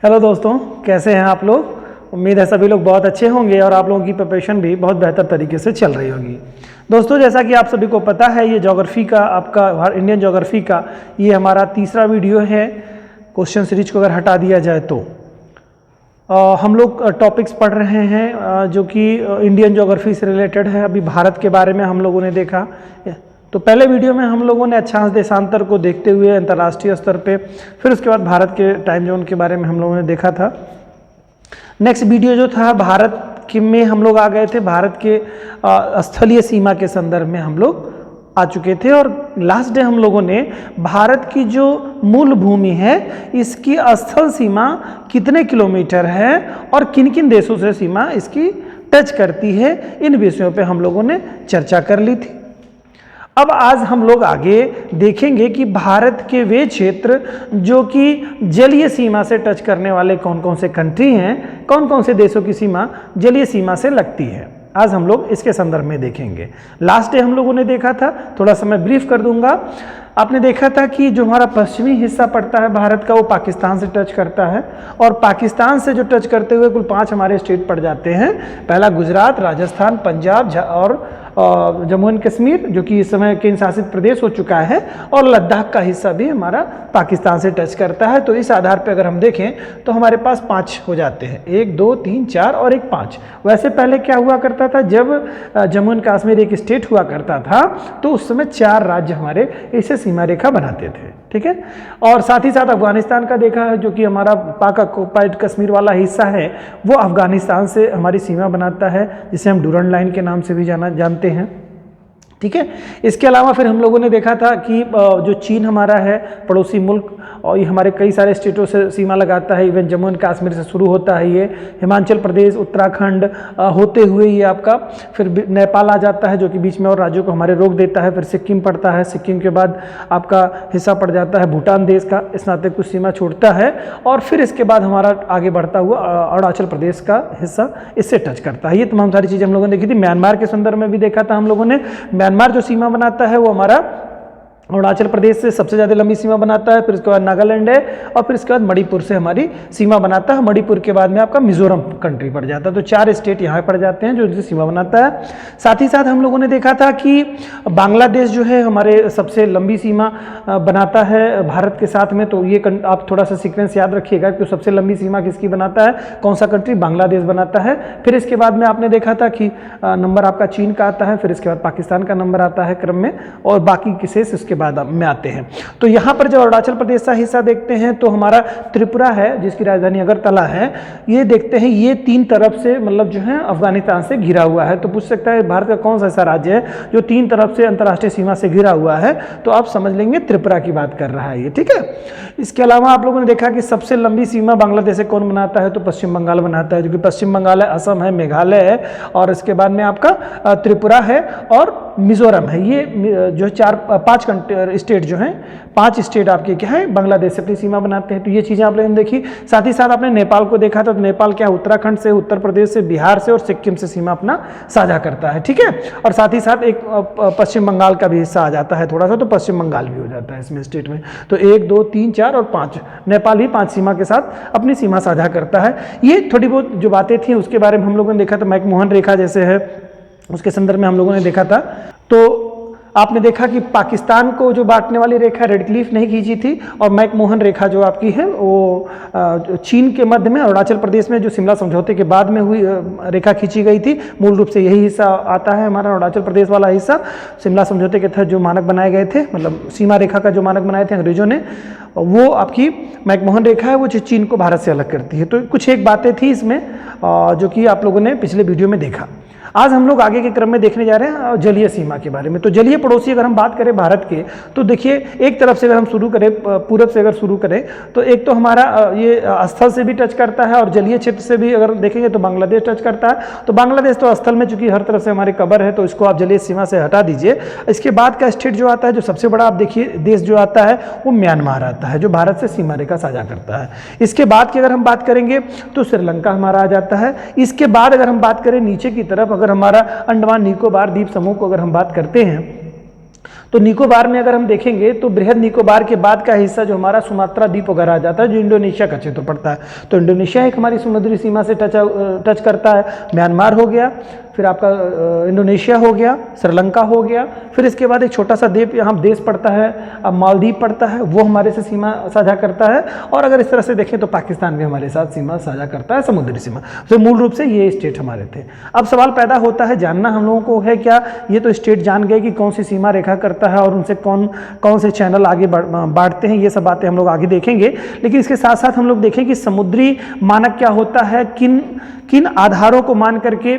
Hello दोस्तों, कैसे हैं आप लोग। उम्मीद है सभी लोग बहुत अच्छे होंगे और आप लोगों की प्रिपरेशन भी बहुत बेहतर तरीके से चल रही होगी। दोस्तों, जैसा कि आप सभी को पता है, ये ज्योग्राफी का आपका इंडियन ज्योग्राफी का ये हमारा तीसरा वीडियो है। क्वेश्चन सीरीज को अगर हटा दिया जाए तो हम लोग टॉपिक्स पढ़ रहे हैं जो कि इंडियन ज्योग्राफी से रिलेटेड है। अभी भारत के बारे में हम लोगों ने देखा। तो पहले वीडियो में हम लोगों ने अक्षांश देशांतर को देखते हुए अंतर्राष्ट्रीय स्तर पे, फिर उसके बाद भारत के टाइम जोन के बारे में हम लोगों ने देखा था। नेक्स्ट वीडियो जो था भारत के में हम लोग आ गए थे, भारत के स्थलीय सीमा के संदर्भ में हम लोग आ चुके थे। और लास्ट डे हम लोगों ने भारत की जो मूल भूमि है इसकी स्थल सीमा कितने किलोमीटर है और किन किन देशों से सीमा इसकी टच करती है, इन विषयों पे हम लोगों ने चर्चा कर ली थी। अब आज हम लोग आगे देखेंगे कि भारत के वे क्षेत्र जो कि जलीय सीमा से टच करने वाले कौन कौन से कंट्री हैं, कौन कौन से देशों की सीमा जलीय सीमा से लगती है। आज हम लोग इसके संदर्भ में देखेंगे। लास्ट डे हम लोगों ने देखा था, थोड़ा सा मैं ब्रीफ कर दूंगा। आपने देखा था कि जो हमारा पश्चिमी हिस्सा पड़ता है भारत का, वो पाकिस्तान से टच करता है। और पाकिस्तान से जो टच करते हुए कुल 5 हमारे स्टेट पड़ जाते हैं। पहला गुजरात, राजस्थान, पंजाब और जम्मू एंड कश्मीर, जो कि इस समय केंद्र शासित प्रदेश हो चुका है, और लद्दाख का हिस्सा भी हमारा पाकिस्तान से टच करता है। तो इस आधार पर अगर हम देखें तो हमारे पास 5 हो जाते हैं, 1, 2, 3, 4 और एक 5। वैसे पहले क्या हुआ करता था, जब जम्मू एंड कश्मीर एक स्टेट हुआ करता था तो उस समय 4 राज्य हमारे इसे सीमा रेखा बनाते थे, ठीक है। और साथ ही साथ अफगानिस्तान का देखा है, जो कि हमारा पाक ऑक्युपाइड कश्मीर वाला हिस्सा है, वो अफगानिस्तान से हमारी सीमा बनाता है, जिसे हम डूरंड लाइन के नाम से भी जानते हैं, ठीक है। इसके अलावा फिर हम लोगों ने देखा था कि जो चीन हमारा है पड़ोसी मुल्क, और ये हमारे कई सारे स्टेटों से सीमा लगाता है। इवन जम्मू एंड कश्मीर से शुरू होता है, ये हिमाचल प्रदेश, उत्तराखंड होते हुए ये आपका फिर नेपाल आ जाता है, जो कि बीच में और राज्यों को हमारे रोक देता है। फिर सिक्किम पड़ता है, सिक्किम के बाद आपका हिस्सा पड़ जाता है भूटान देश का, इस नाते कुछ सीमा छोड़ता है। और फिर इसके बाद हमारा आगे बढ़ता हुआ अरुणाचल प्रदेश का हिस्सा इससे टच करता है। ये तमाम सारी चीज़ें हम लोगों ने देखी थी। म्यांमार के संदर्भ में भी देखा था हम लोगों ने। म्यांमार जो सीमा बनाता है वो हमारा अरुणाचल प्रदेश से सबसे ज़्यादा लंबी सीमा बनाता है। फिर उसके बाद नागालैंड है, और फिर इसके बाद मणिपुर से हमारी सीमा बनाता है। मणिपुर के बाद में आपका मिजोरम कंट्री पड़ जाता है। तो 4 स्टेट यहाँ पड़ जाते हैं जो इनसे सीमा बनाता है। साथ ही साथ हम लोगों ने देखा था कि बांग्लादेश जो है हमारे सबसे लंबी सीमा बनाता है भारत के साथ में। तो ये आप थोड़ा सा सीक्वेंस याद रखिएगा कि सबसे लंबी सीमा किसकी बनाता है, कौन सा कंट्री, बांग्लादेश बनाता है। फिर इसके बाद में आपने देखा था कि नंबर आपका चीन का आता है, फिर इसके बाद पाकिस्तान का नंबर आता है क्रम में, और बाकी किसे इसके बाद में आते हैं। तो यहाँ पर जब अरुणाचल प्रदेश का हिस्सा देखते हैं तो हमारा त्रिपुरा है, जिसकी राजधानी अगरतला है, ये देखते हैं, ये 3 तरफ से मतलब जो है अफगानिस्तान से घिरा हुआ है। तो पूछ सकता है भारत का कौन सा ऐसा राज्य है जो 3 तरफ से अंतर्राष्ट्रीय सीमा से घिरा हुआ है, तो आप समझ लेंगे त्रिपुरा की बात कर रहा है ये, ठीक है। इसके अलावा आप लोगों ने देखा कि सबसे लंबी सीमा बांग्लादेश से कौन बनाता है, तो पश्चिम बंगाल बनाता है, जो कि पश्चिम बंगाल है, असम है, मेघालय है, और इसके बाद में आपका त्रिपुरा है और मिजोरम है। ये जो 5 स्टेट जो हैं, 5 स्टेट आपके क्या है बांग्लादेश से अपनी सीमा बनाते हैं। तो ये चीज़ें आप लोगों ने देखी। साथ ही साथ आपने नेपाल को देखा था, तो नेपाल क्या उत्तराखंड से, उत्तर प्रदेश से, बिहार से और सिक्किम से सीमा अपना साझा करता है, ठीक है। और साथ ही साथ एक पश्चिम बंगाल का भी हिस्सा आ जाता है थोड़ा सा, तो पश्चिम बंगाल भी हो जाता है इसमें स्टेट में। तो 1, 2, 3, 4 और 5 नेपाल ही 5 सीमा के साथ अपनी सीमा साझा करता है। ये थोड़ी बहुत जो बातें थी उसके बारे में हम लोगों ने देखा था। मैकमोहन रेखा जैसे है उसके संदर्भ में हम लोगों ने देखा था। तो आपने देखा कि पाकिस्तान को जो बांटने वाली रेखा रेडक्लिफ नहीं खींची थी, और मैकमोहन रेखा जो आपकी है वो चीन के मध्य में अरुणाचल प्रदेश में जो शिमला समझौते के बाद में हुई रेखा खींची गई थी। मूल रूप से यही हिस्सा आता है हमारा अरुणाचल प्रदेश वाला हिस्सा। शिमला समझौते के तहत जो मानक बनाए गए थे, मतलब सीमा रेखा का जो मानक बनाए थे अंग्रेजों ने, वो आपकी मैकमोहन रेखा है, वो जो चीन को भारत से अलग करती है। तो कुछ एक बातें थी इसमें जो कि आप लोगों ने पिछले वीडियो में देखा। आज हम लोग आगे के क्रम में देखने जा रहे हैं जलीय सीमा के बारे में। तो जलीय पड़ोसी अगर हम बात करें भारत के, तो देखिए एक तरफ से अगर हम शुरू करें, पूरब से अगर शुरू करें, तो एक तो हमारा ये स्थल से भी टच करता है, और जलीय क्षेत्र से भी अगर देखेंगे तो बांग्लादेश टच करता है। तो बांग्लादेश तो स्थल में चूंकि हर तरफ से हमारे कबर है, तो इसको आप जलीय सीमा से हटा दीजिए। इसके बाद का स्टेट जो आता है, जो सबसे बड़ा आप देखिए देश जो आता है, वो म्यांमार आता है, जो भारत से सीमा रेखा साझा करता है। इसके बाद की अगर हम बात करेंगे तो श्रीलंका हमारा आ जाता है। इसके बाद अगर हम बात करें नीचे की तरफ, अगर हमारा अंडमान निकोबार द्वीप समूह को अगर हम बात करते हैं, तो निकोबार में अगर हम देखेंगे तो बृहद निकोबार के बाद का हिस्सा जो हमारा सुमात्रा द्वीप वगैरह आ जाता है, जो इंडोनेशिया का क्षेत्र पड़ता है। तो इंडोनेशिया एक हमारी समुद्री सीमा से टच करता है। म्यांमार हो गया, फिर आपका इंडोनेशिया हो गया, श्रीलंका हो गया, फिर इसके बाद एक छोटा सा द्वीप यहाँ देश पड़ता है, अब मालदीव पड़ता है, वो हमारे से सीमा साझा करता है। और अगर इस तरह से देखें तो पाकिस्तान भी हमारे साथ सीमा साझा करता है, समुद्री सीमा। तो मूल रूप से ये स्टेट हमारे थे। अब सवाल पैदा होता है, जानना हम लोगों को है क्या ये तो स्टेट जान गए कि कौन सी सीमा रेखा करता है और उनसे कौन कौन से चैनल आगे बांटते हैं, ये सब बातें हम लोग आगे देखेंगे। लेकिन इसके साथ साथ हम लोग देखें कि समुद्री मानक क्या होता है, किन किन आधारों को मान करके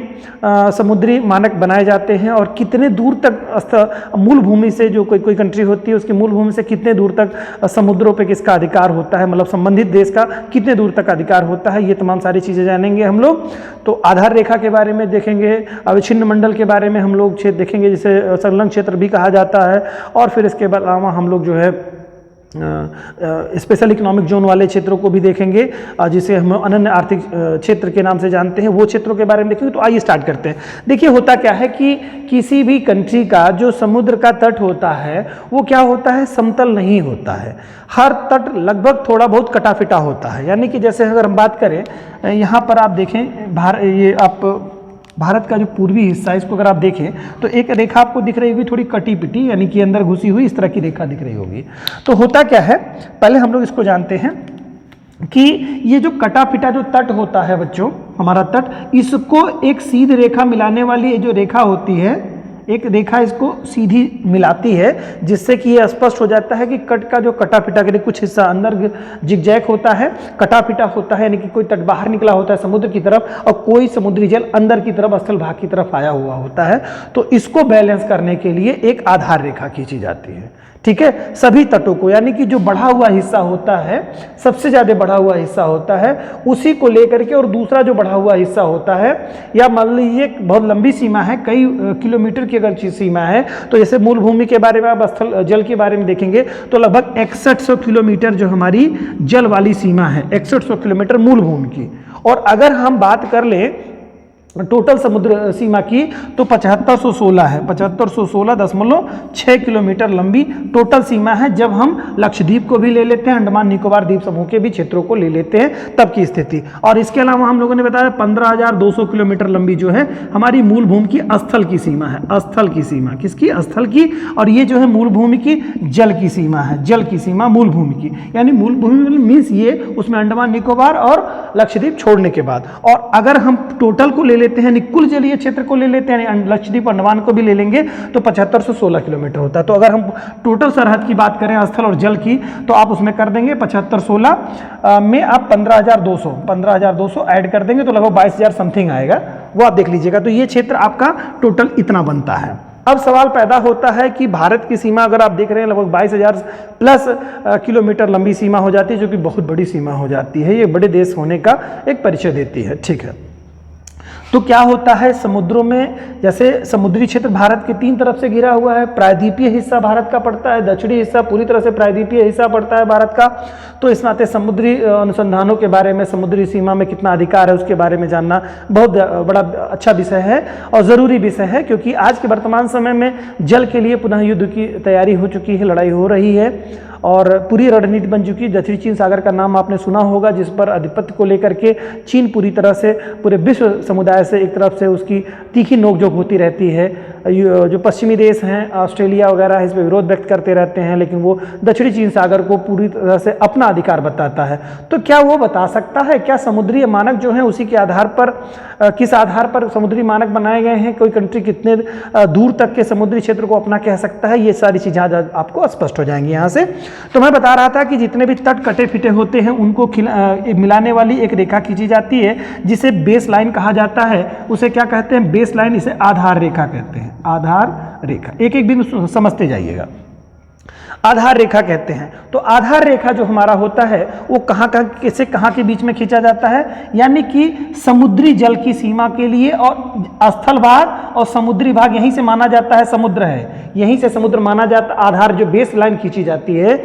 समुद्री मानक बनाए जाते हैं, और कितने दूर तक मूल भूमि से, जो कोई कंट्री होती है उसकी मूल भूमि से कितने दूर तक समुद्रों पे किसका अधिकार होता है, मतलब संबंधित देश का कितने दूर तक अधिकार होता है, ये तमाम सारी चीज़ें जानेंगे हम लोग। तो आधार रेखा के बारे में देखेंगे, अविच्छिन्न मंडल के बारे में हम लोग क्षेत्र देखेंगे, जिसे संलग्न क्षेत्र भी कहा जाता है। और फिर इसके अलावा हम लोग जो है स्पेशल इकोनॉमिक जोन वाले क्षेत्रों को भी देखेंगे, जिसे हम अनन्य आर्थिक क्षेत्र के नाम से जानते हैं, वो क्षेत्रों के बारे में देखेंगे। तो आइए स्टार्ट करते हैं। देखिए होता क्या है कि किसी भी कंट्री का जो समुद्र का तट होता है वो क्या होता है, समतल नहीं होता है। हर तट लगभग थोड़ा बहुत कटा फिटा होता है। यानी कि जैसे अगर हम बात करें, यहाँ पर आप देखें ये आप भारत का जो पूर्वी हिस्सा है, इसको अगर आप देखें तो एक रेखा आपको दिख रही होगी थोड़ी कटी पिटी, यानी कि अंदर घुसी हुई इस तरह की रेखा दिख रही होगी। तो होता क्या है, पहले हम लोग इसको जानते हैं कि ये जो कटा पिटा जो तट होता है बच्चों, हमारा तट, इसको एक सीधी रेखा मिलाने वाली ये जो रेखा होती है, एक रेखा इसको सीधी मिलाती है, जिससे कि ये स्पष्ट हो जाता है कि कट का जो कटा पिटा के कुछ हिस्सा अंदर जिगजैग होता है, कटा पिटा होता है, यानी कि कोई तट बाहर निकला होता है समुद्र की तरफ, और कोई समुद्री जल अंदर की तरफ स्थल भाग की तरफ आया हुआ होता है। तो इसको बैलेंस करने के लिए एक आधार रेखा खींची जाती है। ठीक है, सभी तटों को, यानी कि जो बढ़ा हुआ हिस्सा होता है, सबसे ज्यादा बढ़ा हुआ हिस्सा होता है, उसी को लेकर के, और दूसरा जो बढ़ा हुआ हिस्सा होता है, या मान लीजिए बहुत लंबी सीमा है, कई किलोमीटर की अगर सीमा है, तो जैसे मूल भूमि के बारे में, आप स्थल जल के बारे में देखेंगे तो लगभग 6100 किलोमीटर जो हमारी जल वाली सीमा है, 6100 किलोमीटर मूल भूमि की। और अगर हम बात कर लें टोटल समुद्र सीमा की तो 7516 है, 7516.6 किलोमीटर लंबी टोटल सीमा है। जब हम लक्षद्वीप को भी ले लेते हैं, अंडमान निकोबार द्वीप समूह के भी क्षेत्रों को ले लेते हैं, तब की स्थिति। और इसके अलावा हम लोगों ने बताया 15,200 किलोमीटर लंबी जो है हमारी मूल भूमि की स्थल की सीमा है। स्थल की सीमा किसकी, स्थल की। और ये जो है मूल भूमि की जल की सीमा है, जल की सीमा मूल भूमि की, यानी मूल भूमि मीन्स ये उसमें अंडमान निकोबार और लक्षद्वीप छोड़ने के बाद। और अगर हम टोटल को ले लेते हैं, कुल जलीय क्षेत्र को ले लेते हैं, लक्षद्वीप अंडमान को भी ले लेंगे, तो 7516 किलोमीटर होता है। तो अगर हम टोटल सरहद की बात करें स्थल और जल की, तो आप उसमें कर देंगे 7516 में आप 15,200 ऐड कर देंगे, तो लगभग 22,000 समथिंग आएगा, वो आप देख लीजिएगा। तो ये क्षेत्र आपका टोटल इतना बनता है। अब सवाल पैदा होता है कि भारत की सीमा अगर आप देख रहे हैं लगभग 22,000 प्लस किलोमीटर लंबी सीमा हो जाती है, जो कि बहुत बड़ी सीमा हो जाती है। ये बड़े देश होने का एक परिचय देती है। ठीक है, तो क्या होता है समुद्रों में, जैसे समुद्री क्षेत्र भारत के 3 तरफ से घिरा हुआ है। प्रायद्वीपीय हिस्सा भारत का पड़ता है, दक्षिणी हिस्सा पूरी तरह से प्रायद्वीपीय हिस्सा पड़ता है भारत का। तो इस नाते समुद्री अनुसंधानों के बारे में, समुद्री सीमा में कितना अधिकार है उसके बारे में जानना बहुत बड़ा अच्छा विषय है और ज़रूरी विषय है, क्योंकि आज के वर्तमान समय में जल के लिए पुनः युद्ध की तैयारी हो चुकी है, लड़ाई हो रही है और पूरी रणनीति बन चुकी है। दक्षिणी चीन सागर का नाम आपने सुना होगा, जिस पर आधिपत्य को लेकर के चीन पूरी तरह से पूरे विश्व समुदाय से एक तरफ से उसकी तीखी नोकझोंक होती रहती है। जो पश्चिमी देश हैं, ऑस्ट्रेलिया वगैरह, इस पर विरोध व्यक्त करते रहते हैं, लेकिन वो दक्षिणी चीन सागर को पूरी तरह से अपना अधिकार बताता है। तो क्या वो बता सकता है, क्या समुद्री मानक जो हैं उसी के आधार पर, किस आधार पर समुद्री मानक बनाए गए हैं, कोई कंट्री कितने दूर तक के समुद्री क्षेत्र को अपना कह सकता है, ये सारी चीज़ें आपको स्पष्ट हो जाएंगी यहाँ से। तो मैं बता रहा था कि जितने भी तट कटे फिटे होते हैं उनको मिलाने वाली एक रेखा खींची जाती है, जिसे बेस लाइन कहा जाता है। उसे क्या कहते हैं, बेस लाइन, इसे आधार रेखा कहते हैं। आधार रेखा, एक एक बिंदु समझते जाइएगा। आधार रेखा कहते हैं। तो आधार रेखा जो हमारा होता है वो कहाँ के बीच में खींचा जाता है, यानी कि समुद्री जल की सीमा के लिए, और स्थल भाग और समुद्री भाग यहीं से माना जाता है, समुद्र है, यहीं से समुद्र माना जाता। आधार जो बेस लाइन खींची जाती है,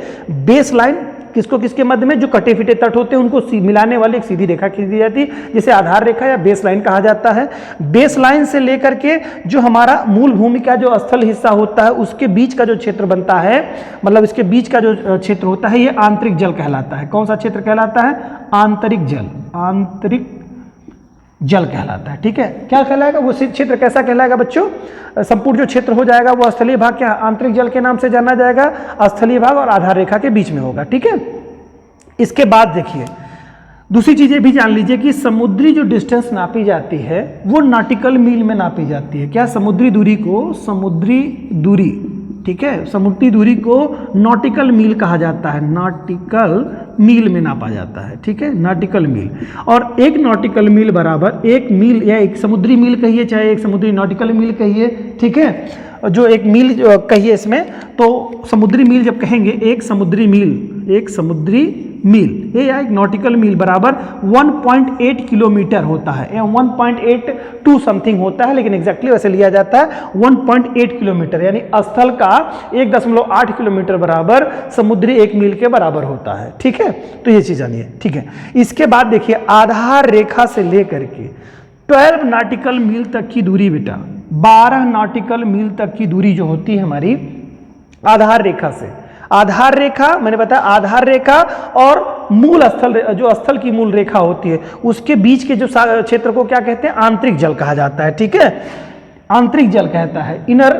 बेस लाइन किसको किसके मध्य में? जो कटे फिटे तट होते हैं उनको मिलाने वाली एक सीधी रेखा खींच दी जाती है, जिसे आधार रेखा या बेस लाइन कहा जाता है। बेस लाइन से लेकर के जो हमारा मूल भूमि का जो स्थल हिस्सा होता है उसके बीच का जो क्षेत्र बनता है, मतलब इसके बीच का जो क्षेत्र होता है, ये आंतरिक जल कहलाता है। कौन सा क्षेत्र कहलाता है? आंतरिक जल। आंतरिक जल कहलाता है। ठीक है, क्या कहलाएगा वो क्षेत्र? कैसा कहलाएगा बच्चों? संपूर्ण जो क्षेत्र हो जाएगा वो स्थलीय भाग क्या आंतरिक जल के नाम से जाना जाएगा। स्थलीय भाग और आधार रेखा के बीच में होगा। ठीक है, इसके बाद देखिए दूसरी चीजें भी जान लीजिए कि समुद्री जो डिस्टेंस नापी जाती है वो नॉटिकल मील में नापी जाती है। क्या? समुद्री दूरी को, समुद्री दूरी, ठीक है, समुद्री दूरी को नॉटिकल मील कहा जाता है। नॉटिकल मील में नापा जाता है। ठीक है, नॉटिकल मील। और एक नॉटिकल मील बराबर एक मील, या एक समुद्री मील कहिए चाहे एक समुद्री नॉटिकल मील कहिए, ठीक है, जो एक मील कहिए इसमें, तो समुद्री मील जब कहेंगे एक समुद्री मील ये या एक नॉटिकल मील बराबर 1.8 किलोमीटर होता है, या 1.82 समथिंग होता है, लेकिन एग्जैक्टली वैसे लिया जाता है 1.8 किलोमीटर, यानी स्थल का 1.8 किलोमीटर बराबर समुद्री एक मील के बराबर होता है। ठीक है, तो ये चीज जानिए। ठीक है, इसके बाद देखिए आधार रेखा से लेकर के 12 नॉटिकल मील तक की दूरी, बेटा 12 नॉटिकल मील तक की दूरी जो होती है हमारी आधार रेखा से, आधार रेखा मैंने बताया आधार रेखा और मूल स्थल, जो स्थल की मूल रेखा होती है उसके बीच के जो क्षेत्र को क्या कहते हैं? आंतरिक जल कहा जाता है। ठीक है, आंतरिक जल कहता है। इनर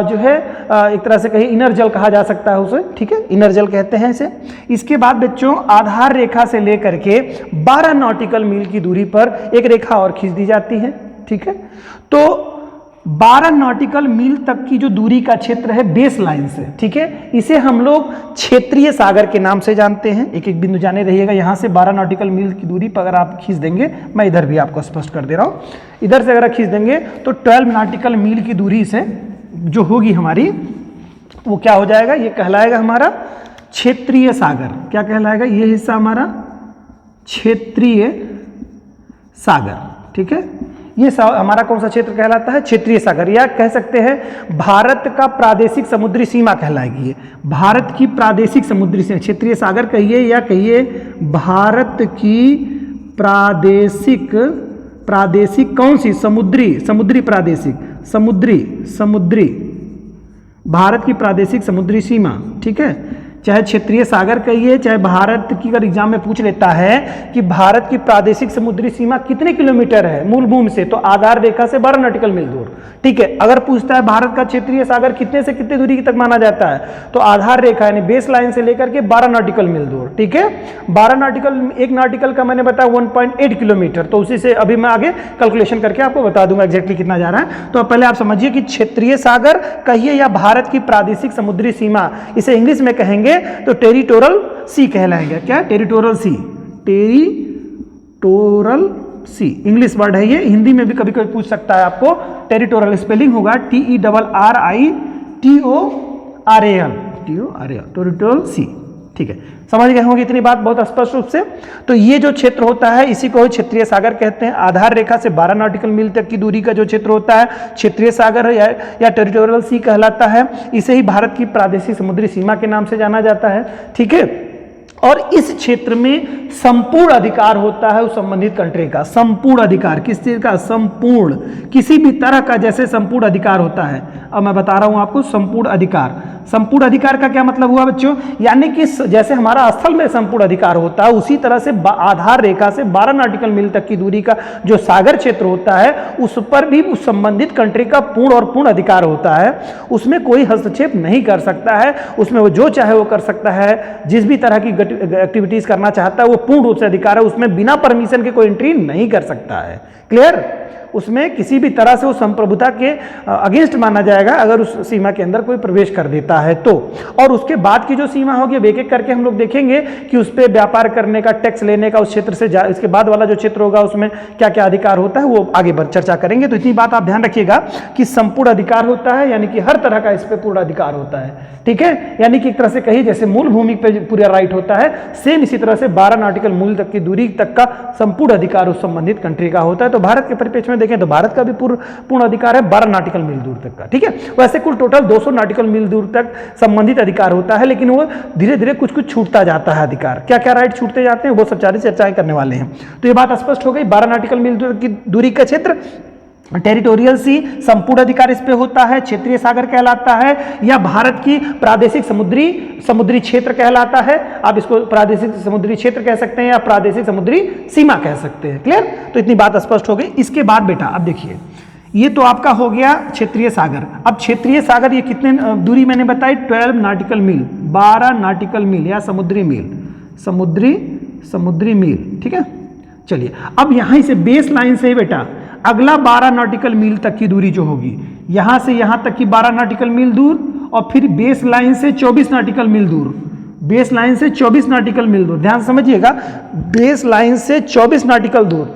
जो है एक तरह से कहीं इनर जल कहा जा सकता है उसे। ठीक है, इनर जल कहते हैं इसे। इसके बाद बच्चों आधार रेखा से लेकर के 12 नॉटिकल मील की दूरी पर एक रेखा और खींच दी जाती है। ठीक है, तो 12 नॉटिकल मील तक की जो दूरी का क्षेत्र है बेस लाइन से, ठीक है, इसे हम लोग क्षेत्रीय सागर के नाम से जानते हैं। एक एक बिंदु जाने रहिएगा। यहां से 12 नॉटिकल मील की दूरी पर अगर आप खींच देंगे, मैं इधर भी आपको स्पष्ट कर दे रहा हूं, इधर से अगर खींच देंगे तो 12 नॉटिकल मील की दूरी से जो होगी हमारी, वो क्या हो जाएगा? ये कहलाएगा हमारा क्षेत्रीय सागर। क्या कहलाएगा? ये हिस्सा हमारा क्षेत्रीय सागर। ठीक है, ये हमारा कौन सा क्षेत्र कहलाता है? क्षेत्रीय सागर, या कह सकते हैं भारत का प्रादेशिक समुद्री सीमा कहलाएगी ये। भारत की प्रादेशिक समुद्री सीमा, क्षेत्रीय सागर कहिए या कहिए भारत की प्रादेशिक कौन सी? समुद्री भारत की प्रादेशिक समुद्री सीमा। ठीक है, चाहे क्षेत्रीय सागर कहिए, चाहे भारत की अगर एग्जाम में पूछ लेता है कि भारत की प्रादेशिक समुद्री सीमा कितने किलोमीटर है मूल भूमि से, तो आधार रेखा से 12 नॉटिकल मील दूर। ठीक है, अगर पूछता है भारत का क्षेत्रीय सागर कितने से कितने दूरी तक माना जाता है, तो आधार रेखा यानी बेस लाइन से लेकर के 12 नॉटिकल मील दूर। ठीक है, 12 नॉटिकल, एक नॉटिकल का मैंने बताया 1.8 किलोमीटर, तो उसी से अभी मैं आगे कैलकुलेशन करके आपको बता दूंगा एग्जैक्टली कितना जा रहा है। तो पहले आप समझिए कि क्षेत्रीय सागर कहिए या भारत की प्रादेशिक समुद्री सीमा, इसे इंग्लिश में कहेंगे तो टेरिटोरल सी कहलाएगा। क्या? टेरिटोरल सी, टेरिटोरल सी इंग्लिश वर्ड है ये। हिंदी में भी कभी कभी पूछ सकता है आपको। टेरिटोरल स्पेलिंग होगा TERRITORAL, टेरिटोरल सी। ठीक है, समझ गए होंगे इतनी बात बहुत स्पष्ट रूप से। तो ये जो क्षेत्र होता है इसी को क्षेत्रीय सागर कहते हैं। आधार रेखा से 12 नॉटिकल मील तक की दूरी का जो क्षेत्र होता है क्षेत्रीय सागर या टेरिटोरियल सी कहलाता है। इसे ही भारत की प्रादेशिक समुद्री सीमा के नाम से जाना जाता है। ठीक है, और इस क्षेत्र में संपूर्ण अधिकार होता है उस संबंधित कंट्री का। संपूर्ण अधिकार किस चीज का? संपूर्ण, किसी भी तरह का जैसे संपूर्ण अधिकार होता है। अब मैं बता रहा हूं आपको संपूर्ण अधिकार। संपूर्ण अधिकार का क्या मतलब हुआ बच्चों? यानी कि जैसे हमारा स्थल में संपूर्ण अधिकार होता है उसी तरह से आधार रेखा से 12 नॉटिकल मील तक की दूरी का जो सागर क्षेत्र होता है उस पर भी उस संबंधित कंट्री का पूर्ण और पूर्ण अधिकार होता है। उसमें कोई हस्तक्षेप नहीं कर सकता है, उसमें वो जो चाहे वो कर सकता है। जिस भी तरह की एक्टिविटीज करना चाहता है वो पूर्ण रूप से अधिकार है, उसमें बिना परमिशन के कोई एंट्री नहीं कर सकता है। क्लियर? उसमें किसी भी तरह से वो संप्रभुता के अगेंस्ट माना जाएगा अगर उस सीमा के अंदर कोई प्रवेश कर देता है तो। और उसके बाद की जो सीमा होगी एक एक करके हम लोग देखेंगे कि उस पर व्यापार करने का, टैक्स लेने का, उस क्षेत्र से इसके बाद वाला जो क्षेत्र होगा उसमें क्या क्या अधिकार होता है वो आगे बढ़ चर्चा करेंगे। तो इतनी बात आप ध्यान रखिएगा कि संपूर्ण अधिकार होता है यानी कि हर तरह का इस पर पूर्ण अधिकार होता है। ठीक है, यानी कि एक तरह से कही जैसे मूल भूमि पे पूरा राइट होता है, सेम इसी तरह से 12 नॉटिकल मील तक की दूरी तक का संपूर्ण अधिकार उस संबंधित कंट्री का होता है। तो भारत के परिप्रेक्ष्य सापेक्ष में देखें तो भारत का भी पूर्ण अधिकार है 12 नॉटिकल मील दूर तक का, ठीक है। वैसे कुल टोटल 200 नॉटिकल मील दूर तक संबंधित अधिकार होता है, लेकिन वो धीरे धीरे कुछ कुछ छूटता जाता है अधिकार। क्या क्या राइट छूटते जाते हैं वो सब सारी चर्चाएं करने वाले हैं। तो ये बात स्पष्ट हो गई, 12 नॉटिकल मील की दूरी का क्षेत्र टेरिटोरियल सी संपूर्ण अधिकार इस पे होता है, क्षेत्रीय सागर कहलाता है, या भारत की प्रादेशिक समुद्री क्षेत्र कहलाता है। आप इसको प्रादेशिक समुद्री क्षेत्र कह सकते हैं या प्रादेशिक समुद्री सीमा कह सकते हैं। क्लियर? तो इतनी बात स्पष्ट हो गई। इसके बाद बेटा अब देखिए, ये तो आपका हो गया क्षेत्रीय सागर। अब क्षेत्रीय सागर ये कितने दूरी मैंने बताई, 12 नॉटिकल मील, 12 नॉटिकल मील या समुद्री मील, ठीक है। चलिए अब यहां से बेस लाइन से बेटा अगला 12 नॉटिकल मील तक की दूरी जो होगी, यहां से यहां तक की 12 नॉटिकल मील दूर, और फिर बेस लाइन से 24 नॉटिकल मील दूर, बेस लाइन से 24 नॉटिकल मील दूर, ध्यान समझिएगा, बेस लाइन से 24 नॉटिकल दूर,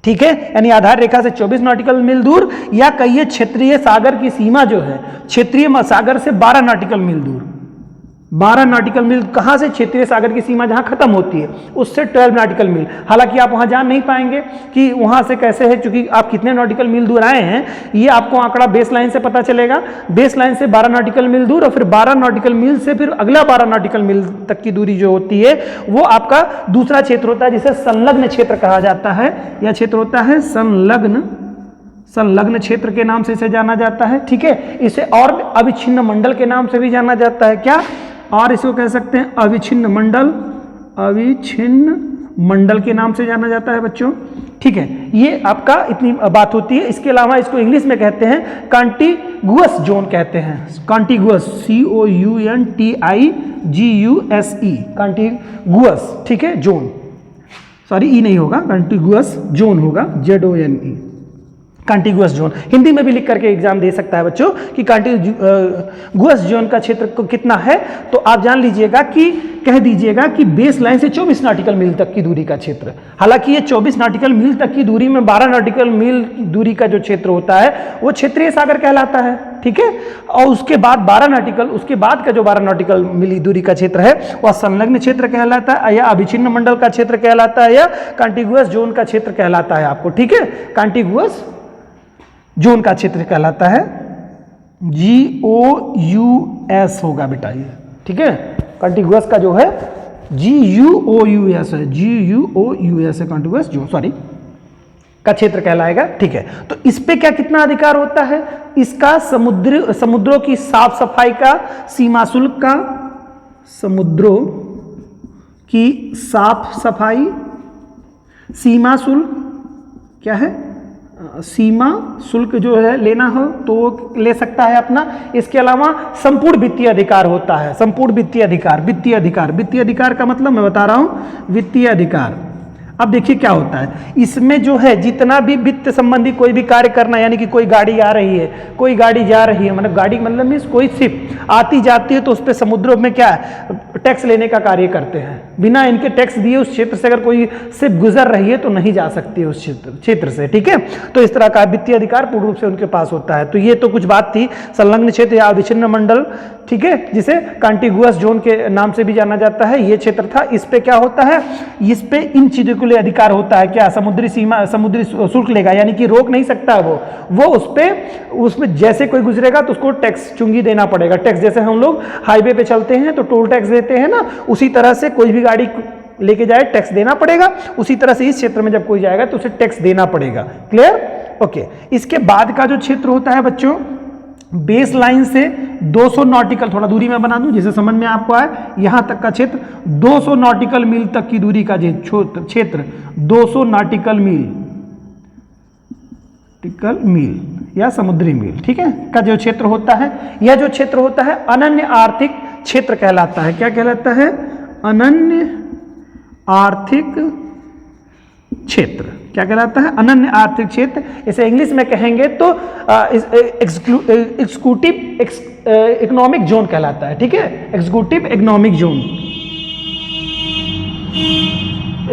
ठीक है, यानी आधार रेखा से 24 नॉटिकल मील दूर, या कहिए क्षेत्रीय सागर की सीमा जो है क्षेत्रीय सागर से 12 नॉटिकल मील दूर। 12 नॉटिकल मील कहां से, क्षेत्रीय सागर की सीमा जहां खत्म होती है उससे 12 नॉटिकल मील। हालांकि आप वहां जान नहीं पाएंगे कि वहां से कैसे है, क्योंकि आप कितने नॉटिकल मील दूर आए हैं ये आपको आंकड़ा बेस लाइन से पता चलेगा। बेस लाइन से 12 नॉटिकल मील दूर, और फिर 12 नॉटिकल मील से फिर अगला 12 नॉटिकल मील तक की दूरी जो होती है वो आपका दूसरा क्षेत्र होता है, जिसे संलग्न क्षेत्र कहा जाता है। यह क्षेत्र होता है संलग्न क्षेत्र के नाम से इसे जाना जाता है, ठीक है। इसे और अविच्छिन्न मंडल के नाम से भी जाना जाता है। क्या? और इसको कह सकते हैं अविच्छिन्न मंडल के नाम से जाना जाता है बच्चों, ठीक है। ये आपका इतनी बात होती है। इसके अलावा इसको इंग्लिश में कहते हैं कॉन्टिगुअस जोन कहते हैं, कॉन्टिगुअस, COUNTIGUSE, कॉन्टिगुअस, ठीक है, जोन, सॉरी ई नहीं होगा, कॉन्टिगुअस जोन होगा, ZONE, कॉन्टिगुअस जोन। हिंदी में भी लिख करके एग्जाम दे सकता है बच्चों कि कॉन्टिगुअस जोन का क्षेत्र कितना है, तो आप जान लीजिएगा कि कह दीजिएगा कि बेस लाइन से 24 नॉटिकल मील तक की दूरी का क्षेत्र। हालांकि ये 24 नॉटिकल मील तक की दूरी में 12 नॉटिकल मील की दूरी का जो क्षेत्र होता है वो क्षेत्रीय सागर कहलाता है, ठीक है। और उसके बाद 12 नॉटिकल, उसके बाद का जो 12 नॉटिकल मील दूरी का क्षेत्र है वह संलग्न क्षेत्र कहलाता है, या अविच्छिन्न मंडल का क्षेत्र कहलाता है, या कॉन्टिगुअस जोन का क्षेत्र कहलाता है आपको, ठीक है। कॉन्टिगुअस जोन का क्षेत्र कहलाता है, GOUS होगा बेटा ये, ठीक है। कॉन्टिगुअस का जो है GUOUS है, GUOUS है कॉन्टिगुअस जोन, सॉरी, का क्षेत्र कहलाएगा, ठीक है। तो इस पे क्या कितना अधिकार होता है, इसका समुद्रों की साफ सफाई का, सीमा शुल्क का, समुद्रों की साफ सफाई, सीमा शुल्क क्या है, सीमा शुल्क जो है लेना हो तो वो ले सकता है अपना। इसके अलावा संपूर्ण वित्तीय अधिकार होता है, संपूर्ण वित्तीय अधिकार का मतलब मैं बता रहा हूं, वित्तीय अधिकार। अब देखिए क्या होता है, इसमें जो है जितना भी वित्त संबंधी कोई भी कार्य करना, यानी कि कोई गाड़ी आ रही है, कोई गाड़ी जा रही है, मतलब गाड़ी मतलब मीन्स कोई शिप आती जाती है, तो उस पर समुद्रों में क्या है, टैक्स लेने का कार्य करते हैं। बिना इनके टैक्स दिए उस क्षेत्र से अगर कोई शिप गुजर रही है तो नहीं जा सकती है उस क्षेत्र से, ठीक है। तो इस तरह का वित्तीय अधिकार पूर्ण रूप से उनके पास होता है। तो ये तो कुछ बात थी संलग्न क्षेत्र या अविच्छिन्न मंडल, ठीक है, जिसे कॉन्टिगुअस जोन के नाम से भी जाना जाता है। ये क्षेत्र था, इस पे क्या होता है, इस पे इन चीजों के लिए अधिकार होता है, क्या, समुद्री सीमा, समुद्री शुल्क लेगा, यानी कि रोक नहीं सकता वो उसमें जैसे कोई गुजरेगा तो उसको टैक्स चुंगी देना पड़ेगा। टैक्स जैसे हम लोग हाईवे पे चलते हैं तो टोल टैक्स देते हैं ना, उसी तरह से कोई भी गाड़ी लेके जाए टैक्स देना पड़ेगा। उसी तरह से इस क्षेत्र में जब कोई जाएगा तो उसे टैक्स देना पड़ेगा। क्लियर? ओके। इसके बाद का जो क्षेत्र होता है बच्चों, बेस लाइन से 200 नॉटिकल, थोड़ा दूरी में बना दूं जिसे समझ में आपको आए, यहां तक का क्षेत्र 200 नॉटिकल मील तक की दूरी का क्षेत्र, 200 नॉटिकल मील या समुद्री मील, ठीक है, का जो क्षेत्र होता है, यह जो क्षेत्र होता है अनन्य आर्थिक क्षेत्र कहलाता है। क्या कहलाता है? अनन्य आर्थिक क्षेत्र। क्या कहलाता है? अनन्य आर्थिक क्षेत्र। इसे इंग्लिश में कहेंगे तो एक्जीक्यूटिव इकोनॉमिक जोन कहलाता है, ठीक है, एग्जीक्यूटिव इकोनॉमिक जोन,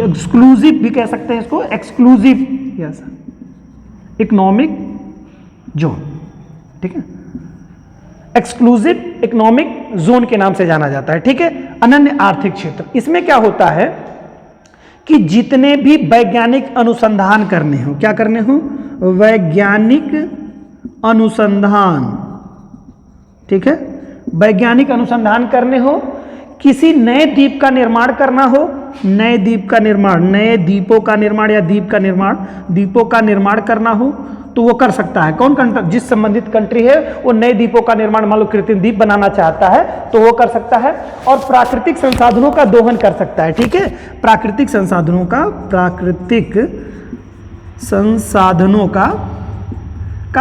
एक्सक्लूसिव भी कह सकते हैं इसको, एक्सक्लूसिव यस इकोनॉमिक जोन, ठीक है, एक्सक्लूसिव इकोनॉमिक जोन के नाम से जाना जाता है, ठीक है, अनन्य आर्थिक क्षेत्र। इसमें क्या होता है कि जितने भी वैज्ञानिक अनुसंधान करने हो, क्या करने हो, वैज्ञानिक अनुसंधान, ठीक है, वैज्ञानिक अनुसंधान करने हो, किसी नए द्वीप का निर्माण करना हो, नए द्वीप का निर्माण, नए द्वीपों का निर्माण या द्वीप का निर्माण, द्वीपों का निर्माण करना हो तो वो कर सकता है। कौन कंट्री, जिस संबंधित कंट्री है वो नए द्वीपों का निर्माण, मान लो कृत्रिम द्वीप बनाना चाहता है तो वो कर सकता है। और प्राकृतिक संसाधनों का दोहन कर सकता है, ठीक है, प्राकृतिक संसाधनों का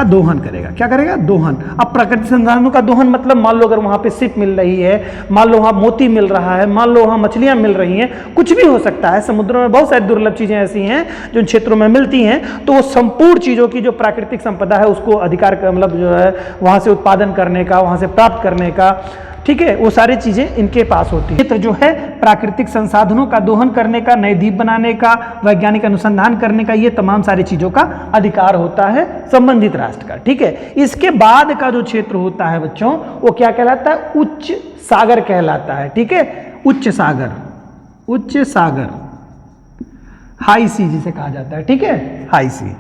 दोहन करेगा। क्या करेगा, दोहन। अब प्राकृतिक संसाधनों का दोहन मतलब मान लो अगर वहां पे सिप मिल रही है, मान लो वहां मोती मिल रहा है, मान लो वहां मछलियां मिल रही हैं, कुछ भी हो सकता है, समुद्रों में बहुत सारी दुर्लभ चीजें ऐसी हैं जो इन क्षेत्रों में मिलती हैं, तो वो संपूर्ण चीजों की जो प्राकृतिक संपदा है उसको अधिकार मतलब जो है वहां से उत्पादन करने का, वहां से प्राप्त करने का, ठीक है, वो सारी चीजें इनके पास होती है। क्षेत्र जो है प्राकृतिक संसाधनों का दोहन करने का, नए द्वीप बनाने का, वैज्ञानिक अनुसंधान करने का, ये तमाम सारी चीजों का अधिकार होता है संबंधित राष्ट्र का, ठीक है। इसके बाद का जो क्षेत्र होता है बच्चों वो क्या कहलाता है, उच्च सागर कहलाता है, ठीक है, उच्च सागर, उच्च सागर, हाई सी जिसे कहा जाता है, ठीक है, हाई सी,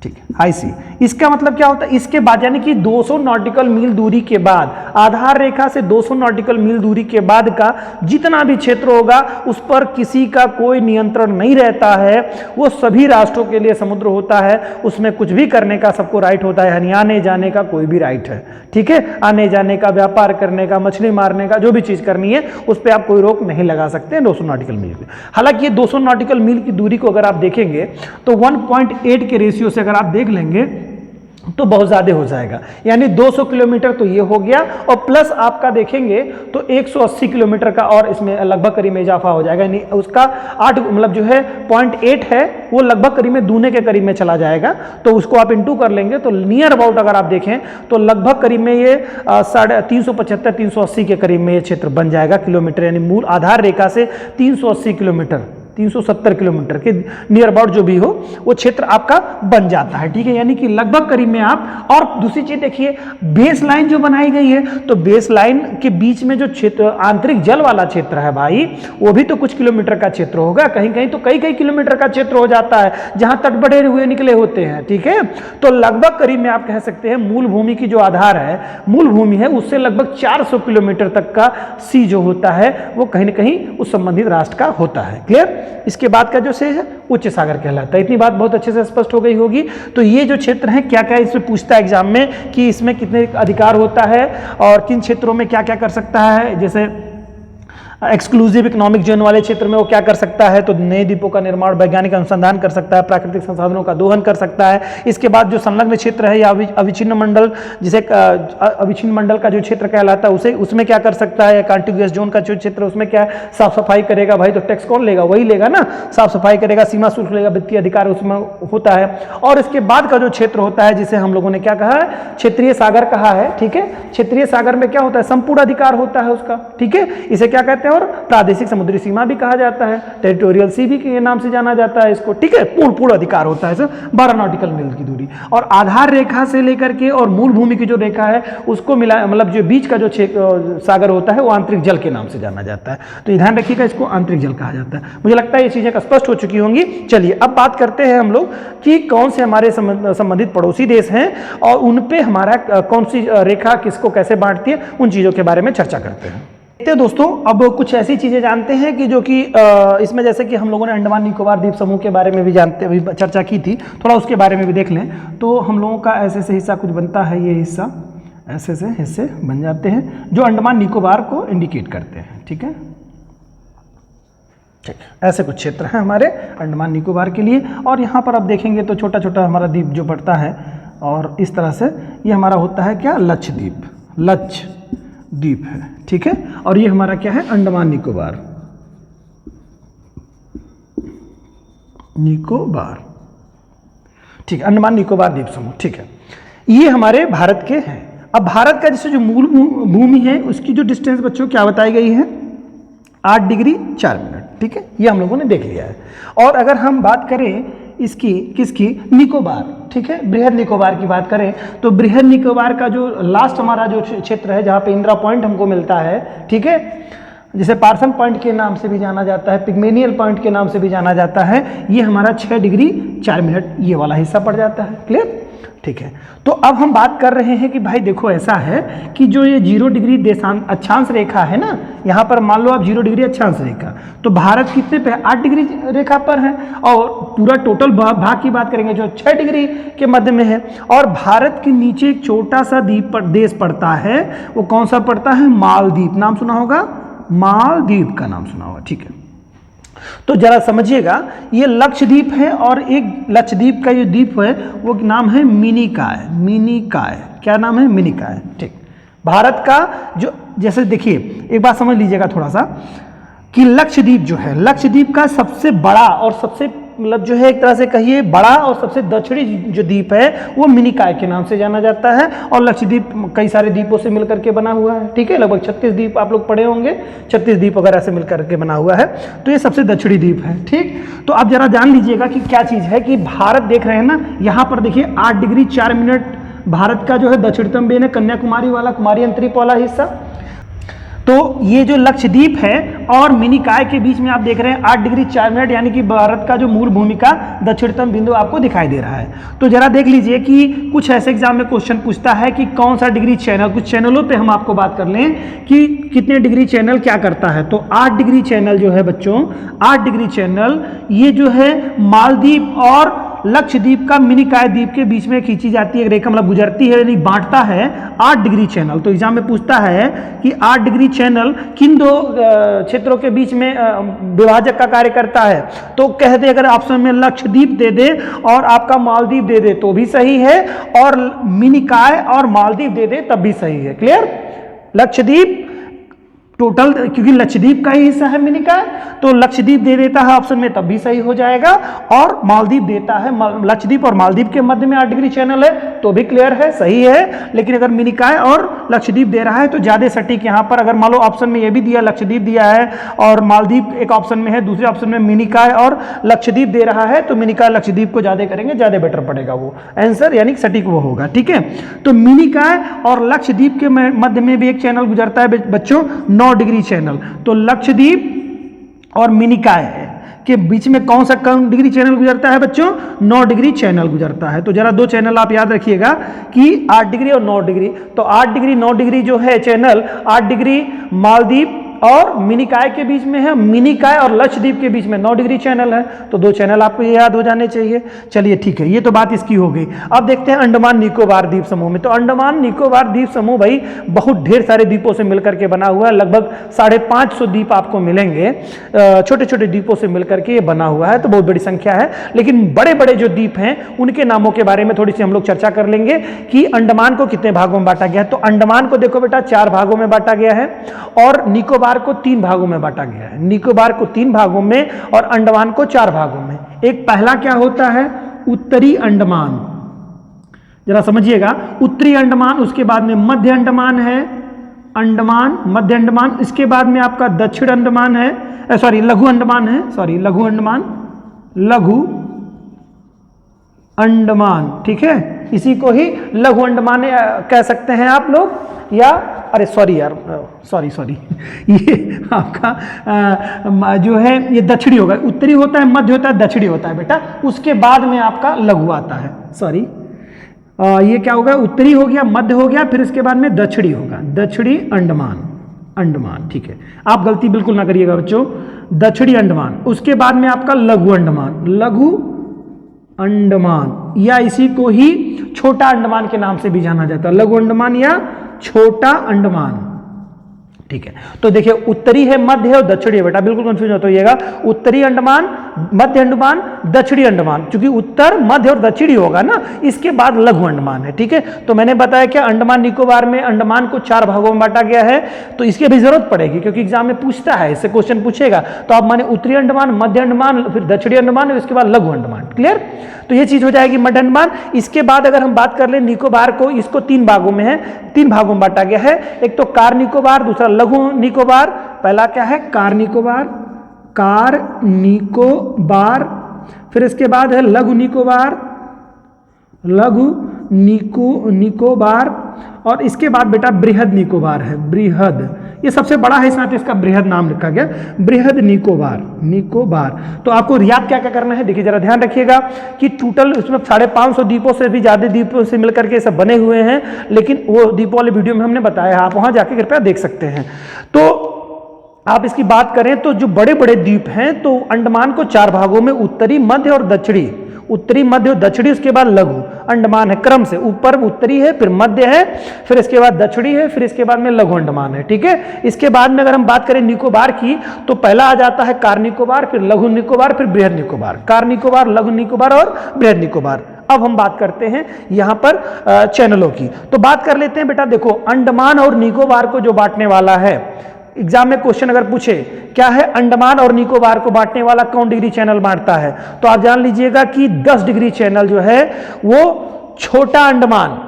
ठीक है, हाई सी। इसका मतलब क्या होता है, इसके बाद यानी कि 200 नॉटिकल मील दूरी के बाद, आधार रेखा से 200 नॉटिकल मील दूरी के बाद का जितना भी क्षेत्र होगा उस पर किसी का कोई नियंत्रण नहीं रहता है, वो सभी राष्ट्रों के लिए समुद्र होता है, उसमें कुछ भी करने का सबको राइट होता है, यानी आने जाने का कोई भी राइट है, ठीक है, आने जाने का, व्यापार करने का, मछली मारने का, जो भी चीज करनी है उस पर आप कोई रोक नहीं लगा सकते 200 नॉटिकल मील पे। हालांकि ये 200 नॉटिकल मील की दूरी को अगर आप देखेंगे तो 1.8 के रेशियो से अगर आप देख लेंगे तो बहुत ज्यादा हो जाएगा, यानी 200 किलोमीटर तो ये हो गया, और प्लस आपका देखेंगे तो 180 किलोमीटर का और इसमें लगभग करीब में इजाफा हो जाएगा, यानी उसका 8 मतलब जो है 0.8 है वो लगभग करीब में दूने के करीब में चला जाएगा, तो उसको आप इंटू कर लेंगे तो नियर अबाउट अगर आप देखें तो लगभग करीब में ये 375-380 के करीब में ये क्षेत्र बन जाएगा किलोमीटर, यानी मूल आधार रेखा से 380 किलोमीटर, 370 किलोमीटर के नियर अबाउट जो भी हो वो क्षेत्र आपका बन जाता है, ठीक है, यानी कि लगभग करीब में आप। और दूसरी चीज देखिए, बेस लाइन जो बनाई गई है तो बेस लाइन के बीच में जो क्षेत्र आंतरिक जल वाला क्षेत्र है भाई, वो भी तो कुछ किलोमीटर का क्षेत्र होगा, कहीं कहीं तो कई किलोमीटर का क्षेत्र हो जाता है जहां तट बढ़े हुए निकले होते हैं, ठीक है। तो लगभग करीब में आप कह सकते हैं मूल भूमि की जो आधार है, मूल भूमि है, उससे लगभग 400 किलोमीटर तक का सी जो होता है वो कहीं ना कहीं उस संबंधित राष्ट्र का होता है। क्लियर। इसके बाद का जो शेष है उच्च सागर कहलाता है। इतनी बात बहुत अच्छे से स्पष्ट हो गई होगी। तो ये जो क्षेत्र है क्या क्या इसमें पूछता है एग्जाम में कि इसमें कितने अधिकार होता है और किन क्षेत्रों में क्या क्या कर सकता है, जैसे एक्सक्लूसिव इकोनॉमिक जोन वाले क्षेत्र में वो क्या कर सकता है, तो नए द्वीपों का निर्माण, वैज्ञानिक अनुसंधान कर सकता है, प्राकृतिक संसाधनों का दोहन कर सकता है। इसके बाद जो संलग्न क्षेत्र है या अविच्छिन्न मंडल, जिसे अविच्छिन्न मंडल का जो क्षेत्र कहलाता है उसे उसमें क्या कर सकता है, कॉन्टिग्यूअस जोन का जो क्षेत्र उसमें क्या साफ सफाई करेगा, भाई तो टैक्स कौन लेगा, वही लेगा ना, साफ सफाई करेगा, सीमा शुल्क लेगा, वित्तीय अधिकार उसमें होता है। और इसके बाद का जो क्षेत्र होता है जिसे हम लोगों ने क्या कहा है, क्षेत्रीय सागर कहा है, ठीक है। क्षेत्रीय सागर में क्या होता है, संपूर्ण अधिकार होता है उसका, ठीक है, इसे क्या कहते हैं, और प्रादेशिक समुद्री सीमा भी कहा जाता है, टेरिटोरियल सी भी के नाम से जाना जाता है इसको, ठीक है। पूर्ण अधिकार होता है सर 12 नॉटिकल मील की दूरी, और आधार रेखा से लेकर के और मूल भूमि की जो रेखा है उसको मिला, मतलब जो बीच का जो सागर होता है वो आंतरिक जल के नाम से जाना जाता है। तो ये ध्यान रखिएगा, इसको आंतरिक जल कहा जाता है। मुझे लगता है ये चीजें स्पष्ट हो चुकी होंगी। चलिए अब बात करते हैं हम लोग कि कौन से हमारे संबंधित पड़ोसी देश हैं और उन पे हमारा कौन सी रेखा किसको कैसे बांटती है, उन चीजों के बारे में चर्चा करते हैं। दोस्तों अब कुछ ऐसी चीजें जानते हैं कि जो कि इसमें जैसे कि हम लोगों ने अंडमान निकोबार द्वीप समूह के बारे में भी चर्चा की थी, थोड़ा उसके बारे में भी देख लें। तो हम लोगों का ऐसे से हिस्सा कुछ बनता है, ये हिस्सा ऐसे से हिस्से बन जाते हैं जो अंडमान निकोबार को इंडिकेट करते हैं, ठीक है, ठीक। ऐसे कुछ क्षेत्र हैं हमारे अंडमान निकोबार के लिए, और यहाँ पर आप देखेंगे तो छोटा छोटा हमारा द्वीप जो पड़ता है, और इस तरह से ये हमारा होता है क्या, लक्षद्वीप, लक्षद्वीप है, ठीक है। और ये हमारा क्या है, अंडमान निकोबार, निकोबार, ठीक है, अंडमान निकोबार द्वीप समूह, ठीक है। ये हमारे भारत के हैं। अब भारत का जैसे जो मूल भूमि है उसकी जो डिस्टेंस बच्चों क्या बताई गई है, 8 डिग्री 4 मिनट, ठीक है, ये हम लोगों ने देख लिया है। और अगर हम बात करें इसकी किसकी, निकोबार, ठीक है, बृहद निकोबार की बात करें तो बृहद निकोबार का जो लास्ट हमारा जो क्षेत्र है जहाँ पे इंदिरा पॉइंट हमको मिलता है, ठीक है, जिसे पार्सन पॉइंट के नाम से भी जाना जाता है, पिग्मेनियल पॉइंट के नाम से भी जाना जाता है, ये हमारा 6 डिग्री 4 मिनट ये वाला हिस्सा पड़ जाता है। क्लियर? ठीक है, तो अब हम बात कर रहे हैं कि भाई देखो ऐसा है कि जो ये 0 डिग्री अक्षांश रेखा है ना, यहाँ पर मान लो आप 0 डिग्री अक्षांश रेखा, तो भारत कितने पे है? 8 डिग्री रेखा पर है, और पूरा टोटल भाग की बात करेंगे जो 6 डिग्री के मध्य में है। और भारत के नीचे एक छोटा सा देश पड़ता है, वो कौन सा पड़ता है? मालदीव। नाम सुना होगा, मालदीव का नाम सुना होगा। ठीक है, तो जरा समझिएगा, ये लक्षद्वीप है और एक लक्षद्वीप का जो द्वीप है वो नाम है मिनिकॉय। मिनिकॉय, क्या नाम है? मिनिकॉय। ठीक, भारत का जो, जैसे देखिए एक बात समझ लीजिएगा थोड़ा सा, कि लक्षद्वीप जो है, लक्षद्वीप का सबसे बड़ा और सबसे मतलब जो है एक तरह से कहिए बड़ा और सबसे दक्षिणी जो द्वीप है वो मिनिकॉय के नाम से जाना जाता है। और लक्षद्वीप कई सारे द्वीपों से मिलकर के बना हुआ है। ठीक है, लगभग 36 द्वीप आप लोग पढ़े होंगे, 36 द्वीप वगैरह से मिलकर के बना हुआ है, तो ये सबसे दक्षिणी द्वीप है। ठीक, तो आप जरा जान लीजिएगा कि क्या चीज़ है, कि भारत देख रहे हैं ना, यहाँ पर देखिए 8 डिग्री 4 मिनट भारत का जो है दक्षिणतम बेन है, कन्याकुमारी वाला, कुमारी अंतरीप वाला हिस्सा। तो ये जो लक्षद्वीप है और मिनिकॉय के बीच में आप देख रहे हैं 8 डिग्री 4 मिनट, यानी कि भारत का जो मूल भूमि का दक्षिणतम बिंदु आपको दिखाई दे रहा है। तो जरा देख लीजिए कि कुछ ऐसे एग्जाम में क्वेश्चन पूछता है कि कौन सा डिग्री चैनल, कुछ चैनलों पे हम आपको बात कर लें कि कितने डिग्री चैनल क्या करता है। तो 8 डिग्री चैनल जो है बच्चों, 8 डिग्री चैनल ये जो है मालदीव और लक्षद्वीप का मिनिकॉय द्वीप के बीच में खींची जाती है रेखा, मतलब गुजरती है, यानी बांटता है 8 डिग्री चैनल। तो एग्जाम में पूछता है कि 8 डिग्री चैनल किन दो क्षेत्रों के बीच में विभाजक का कार्य करता है। तो कहते अगर ऑप्शन में लक्षद्वीप दे दे और आपका मालदीव दे दे तो भी सही है, और मिनिकॉय और मालदीव दे दे तब भी सही है। क्लियर? लक्षद्वीप टोटल, क्योंकि लक्षद्वीप का ही हिस्सा है मिनिकॉय, तो लक्षद्वीप दे देता है ऑप्शन में तब भी सही हो जाएगा, और मालदीव देता है, लक्षद्वीप और मालदीव के मध्य में 8 डिग्री चैनल है तो भी क्लियर है, सही है। लेकिन अगर मिनिकॉय और लक्षद्वीप दे रहा है तो ज्यादा सटीक यहाँ पर, अगर मान लो ऑप्शन में ये भी दिया, लक्षद्वीप दिया है और मालदीव एक ऑप्शन में है, दूसरे ऑप्शन में मिनिकॉय और लक्षद्वीप दे रहा है, तो मिनिकॉय लक्षद्वीप को ज्यादा करेंगे, ज्यादा बेटर पड़ेगा वो आंसर, यानी सटीक वो होगा। ठीक है, तो मिनिकॉय और लक्षद्वीप के मध्य में भी एक चैनल गुजरता है बच्चों, 9 डिग्री चैनल। तो लक्षद्वीप और मिनिकॉय के बीच में कौन सा डिग्री चैनल गुजरता है बच्चों? 9 डिग्री चैनल गुजरता है। तो जरा 2 चैनल आप याद रखिएगा कि 8 डिग्री और 9 डिग्री। तो 8 डिग्री 9 डिग्री जो है चैनल, 8 डिग्री मालदीव और मिनिकॉय के बीच में है, मिनिकॉय और लक्षद्वीप के बीच में 9 डिग्री चैनल है। तो 2 चैनल आपको ये याद हो जाने चाहिए। चलिए ठीक है, ये तो बात इसकी हो गई। अब देखते हैं अंडमान निकोबार द्वीप समूह में। तो अंडमान निकोबार द्वीप समूह भाई बहुत ढेर सारे द्वीपों से मिलकर के बना हुआ है, लगभग 550 द्वीप आपको मिलेंगे, छोटे छोटे द्वीपों से मिलकर के ये बना हुआ है, तो बहुत बड़ी संख्या है। लेकिन बड़े बड़े जो द्वीप हैं उनके नामों के बारे में थोड़ी सी हम लोग चर्चा कर लेंगे कि अंडमान को कितने भागों में बांटा गया है। तो अंडमान को देखो बेटा 4 भागों में बांटा गया है, और निकोबार को 3 भागों में बांटा गया है। निकोबार को 3 भागों में और अंडमान को 4 भागों में। एक पहला क्या होता है? उत्तरी अंडमान, जरा समझिएगा, उत्तरी अंडमान, उसके बाद में मध्य अंडमान है, अंडमान, मध्य अंडमान, इसके बाद में आपका दक्षिण अंडमान है, सॉरी लघु अंडमान है, सॉरी लघु अंडमान, लघु अंडमान। ठीक है, इसी को ही लघु अंडमान कह सकते हैं आप लोग, या अरे सॉरी यार, सॉरी ये आपका जो है ये दक्षिणी होगा, उत्तरी होता है, मध्य होता है, दक्षिणी होता है बेटा, उसके बाद में आपका लघु आता है। सॉरी ये क्या होगा? उत्तरी हो गया, मध्य हो गया, फिर इसके बाद में दक्षिणी होगा, दक्षिणी अंडमान, अंडमान। ठीक है, आप गलती बिल्कुल ना करिएगा बच्चों, दक्षिणी अंडमान, उसके बाद में आपका लघु अंडमान, लघु अंडमान, या इसी को ही छोटा अंडमान के नाम से भी जाना जाता है, लघु अंडमान या छोटा अंडमान। ठीक है, तो देखिए उत्तरी है, मध्य है और दक्षिणी है बेटा, बिल्कुल कंफ्यूज मत होइएगा। उत्तरी अंडमान, मध्य अंडमान, दक्षिणी अंडमान, क्योंकि उत्तर, मध्य और दक्षिणी होगा ना, इसके बाद लघु अंडमान है। ठीक है, तो मैंने बताया कि अंडमान निकोबार में अंडमान को 4 भागों में बांटा गया है, तो इसकी अभी जरूरत पड़ेगी क्योंकि एग्जाम में पूछता है, इससे क्वेश्चन पूछेगा। तो आप माने उत्तरी अंडमान, मध्य अंडमान, फिर दक्षिणी अंडमान और इसके बाद लघु अंडमान। क्लियर? तो ये चीज हो जाएगी मध्य अंडमान। इसके बाद अगर हम बात कर ले निकोबार को, इसको 3 भागों में है, 3 भागों में बांटा गया है। एक तो कार निकोबार, दूसरा लघु निकोबार। पहला क्या है? कार निकोबार, कार निकोबार, फिर इसके बाद है लघु निकोबार, लघु निकोबार, और इसके बाद बेटा बृहद निकोबार है, बृहद, ये सबसे बड़ा है, इसमें तो इसका बृहद नाम रखा गया, बृहद निकोबार। निकोबार तो आपको याद क्या क्या करना है, देखिए जरा ध्यान रखिएगा कि टोटल उसमें 550 द्वीपों से भी ज्यादा द्वीपों से मिलकर के सब बने हुए हैं, लेकिन वो द्वीपों वाले वीडियो में हमने बताया, आप वहां जाके कृपया देख सकते हैं। तो आप इसकी बात करें तो जो बड़े बड़े द्वीप हैं, तो अंडमान को 4 भागों में, उत्तरी, मध्य और दक्षिणी, उत्तरी, मध्य और दक्षिणी, उसके बाद लघु अंडमान है, क्रम से ऊपर उत्तरी है, फिर मध्य है, फिर इसके बाद दक्षिणी है, फिर इसके बाद में लघु अंडमान है, ठीक है। इसके बाद में अगर हम बात करें निकोबार की, तो पहला आ जाता है कार निकोबार, फिर लघु निकोबार, फिर बृहद निकोबार, कार निकोबार, लघु निकोबार और बृहद निकोबार। अब हम बात करते हैं यहां पर चैनलों की, तो बात कर लेते हैं बेटा। देखो अंडमान और निकोबार को जो बांटने वाला है, एग्जाम में क्वेश्चन अगर पूछे क्या है अंडमान और निकोबार को बांटने वाला कौन डिग्री चैनल बांटता है, तो आप जान लीजिएगा कि 10 डिग्री चैनल जो है वो छोटा अंडमान,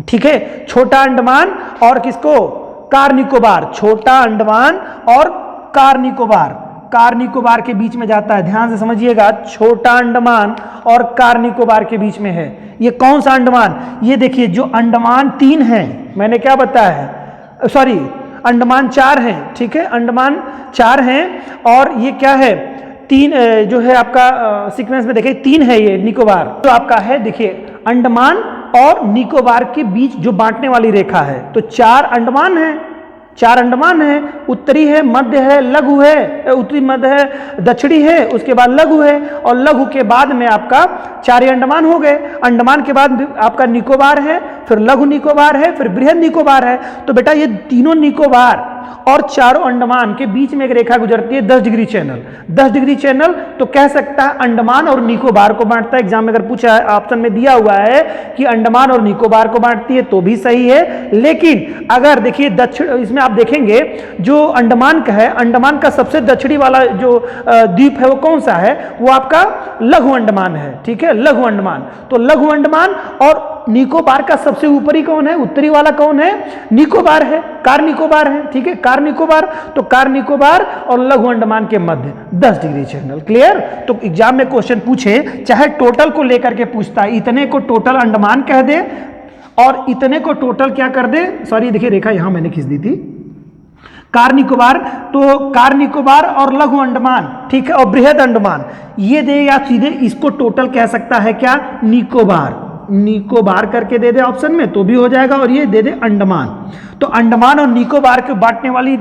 ठीक है, छोटा अंडमान और किसको, कार निकोबार, छोटा अंडमान और कार निकोबार, कार निकोबार के बीच में जाता है। ध्यान से समझिएगा, छोटा अंडमान और कार निकोबार के बीच में है। ये कौन सा अंडमान, ये देखिए जो अंडमान 3 है, मैंने क्या बताया है, सॉरी अंडमान 4 हैं, ठीक है, अंडमान 4 हैं और ये क्या है 3 जो है आपका सीक्वेंस में देखिए 3 है ये निकोबार, तो आपका है देखिए अंडमान और निकोबार के बीच जो बांटने वाली रेखा है, तो 4 अंडमान है, 4 अंडमान है, उत्तरी है, मध्य है, लघु है, उत्तरी मध्य है, दक्षिणी है, उसके बाद लघु है, और लघु के बाद में आपका 4 अंडमान हो गए। अंडमान के बाद आपका निकोबार है, फिर लघु निकोबार है, फिर बृहद निकोबार है। तो बेटा ये तीनों निकोबार और चारों अंडमान के बीच में एक रेखा गुजरती है 10 डिग्री चैनल। 10 डिग्री चैनल तो कह सकता है अंडमान और निकोबार को बांटता है। एग्जाम में अगर पूछा है, ऑप्शन में दिया हुआ है कि अंडमान और निकोबार को बांटती है तो भी सही है, लेकिन अगर देखिए दक्षिण, इसमें आप देखेंगे जो अंडमान का है, अंडमान का सबसे दक्षिणी वाला जो द्वीप है वो कौन सा है, वो आपका लघु अंडमान है, ठीक है, लघु अंडमान। तो लघु अंडमान और निकोबार का सबसे ऊपरी कौन है, उत्तरी वाला कौन है, निकोबार है, कार निकोबार है, ठीक है, कार निकोबार। तो कार निकोबार और लघु अंडमान के मध्य 10 डिग्री चैनल। क्लियर। तो एग्जाम में क्वेश्चन पूछे, चाहे टोटल को लेकर के पूछता है, इतने को टोटल अंडमान कह दे और इतने को टोटल क्या कर दे, सॉरी देखिए रेखा यहां मैंने खींच दी थी, कार निकोबार, तो कार निकोबार और लघु अंडमान, ठीक है, और बृहद अंडमान ये दे, या सीधे इसको टोटल कह सकता है क्या, निकोबार, निकोबार करके दे दे ऑप्शन में तो भी हो जाएगा, और ये दे दे अंडमान। तो अंडमान और निकोबार को बांटने वाली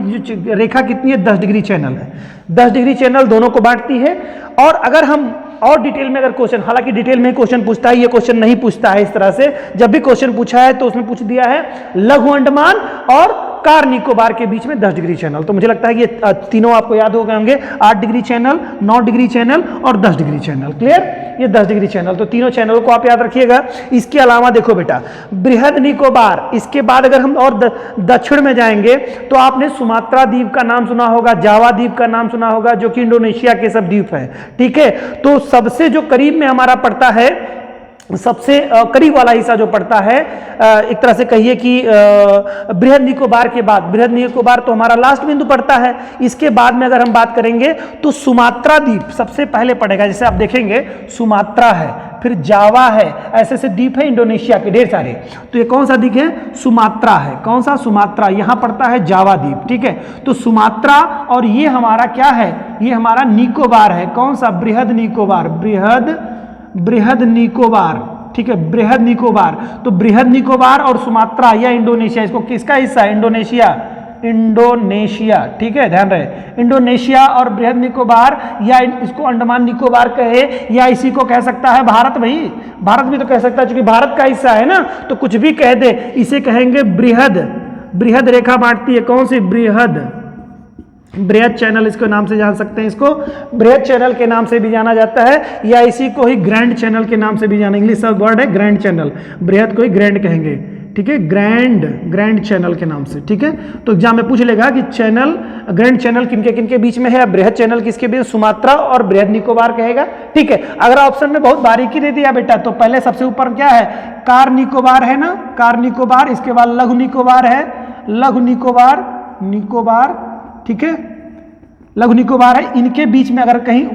रेखा कितनी है, 10 डिग्री चैनल है। 10 डिग्री चैनल दोनों को बांटती है। और अगर हम और डिटेल में अगर क्वेश्चन, हालांकि डिटेल में क्वेश्चन पूछता है, ये क्वेश्चन नहीं पूछता है इस तरह से, जब भी क्वेश्चन पूछा है तो उसमें पूछ दिया है लघु अंडमान और कार निकोबार के बीच में 10 डिग्री चैनल। तो मुझे लगता है कि ये तीनों आपको याद हो गए होंगे, 8 डिग्री चैनल, 9 डिग्री चैनल और 10 डिग्री चैनल। क्लियर, ये 10 डिग्री चैनल, तो तीनों चैनलों को आप याद रखिएगा। इसके अलावा देखो बेटा बृहद निकोबार, इसके बाद अगर हम और दक्षिण में जाएंगे तो आपने सुमात्रा द्वीप का नाम सुना होगा, जावा द्वीप का नाम सुना होगा, जो कि इंडोनेशिया के सब द्वीप है, ठीक है। तो सबसे जो करीब में हमारा पड़ता है, सबसे करीब वाला हिस्सा जो पड़ता है, एक तरह से कहिए कि बृहद निकोबार के बाद, बृहद निकोबार तो हमारा लास्ट बिंदु पड़ता है। इसके बाद में अगर हम बात करेंगे तो सुमात्रा द्वीप सबसे पहले पड़ेगा। जैसे आप देखेंगे सुमात्रा है, फिर जावा है, ऐसे ऐसे द्वीप है इंडोनेशिया के ढेर सारे। तो ये कौन सा द्वीप है, सुमात्रा है। कौन सा, सुमात्रा, यहां पड़ता है जावा द्वीप, ठीक है। तो सुमात्रा और ये हमारा क्या है, ये हमारा निकोबार है। कौन सा, बृहद निकोबार, बृहद निकोबार, ठीक है, बृहद निकोबार। तो बृहद निकोबार और सुमात्रा या इंडोनेशिया, इसको किसका हिस्सा है, इंडोनेशिया, इंडोनेशिया, ठीक है, ध्यान रहे, इंडोनेशिया और बृहद निकोबार, या इसको अंडमान निकोबार कहे, या इसी को कह सकता है भारत। भाई भारत भी तो कह सकता है, क्योंकि भारत का हिस्सा है ना, तो कुछ भी कह दे, इसे कहेंगे बृहद। बृहद रेखा बांटती है, कौन सी, बृहद चैनल, इसको नाम से जान सकते हैं, इसको बृहद चैनल के नाम से भी जाना जाता है, या इसी को ही ग्रैंड चैनल के नाम से भी जाना, इंग्लिश वर्ड है ग्रैंड चैनल, बृहद को ही ग्रैंड कहेंगे, ठीक है, ग्रैंड चैनल के नाम से, ठीक है। तो एग्जाम में पूछ लेगा कि चैनल, ग्रैंड चैनल किनके किनके बीच में है, बृहद चैनल किसके बीच, सुमात्रा और बृहद निकोबार कहेगा, ठीक है। अगर ऑप्शन में बहुत बारीकी दे दिया बेटा, तो पहले सबसे ऊपर क्या है, कार निकोबार है ना, कार निकोबार, इसके बाद लघु निकोबार है, लघु निकोबार, ठीक है, लघु निकोबार है, इनके बीच में अगर कहीं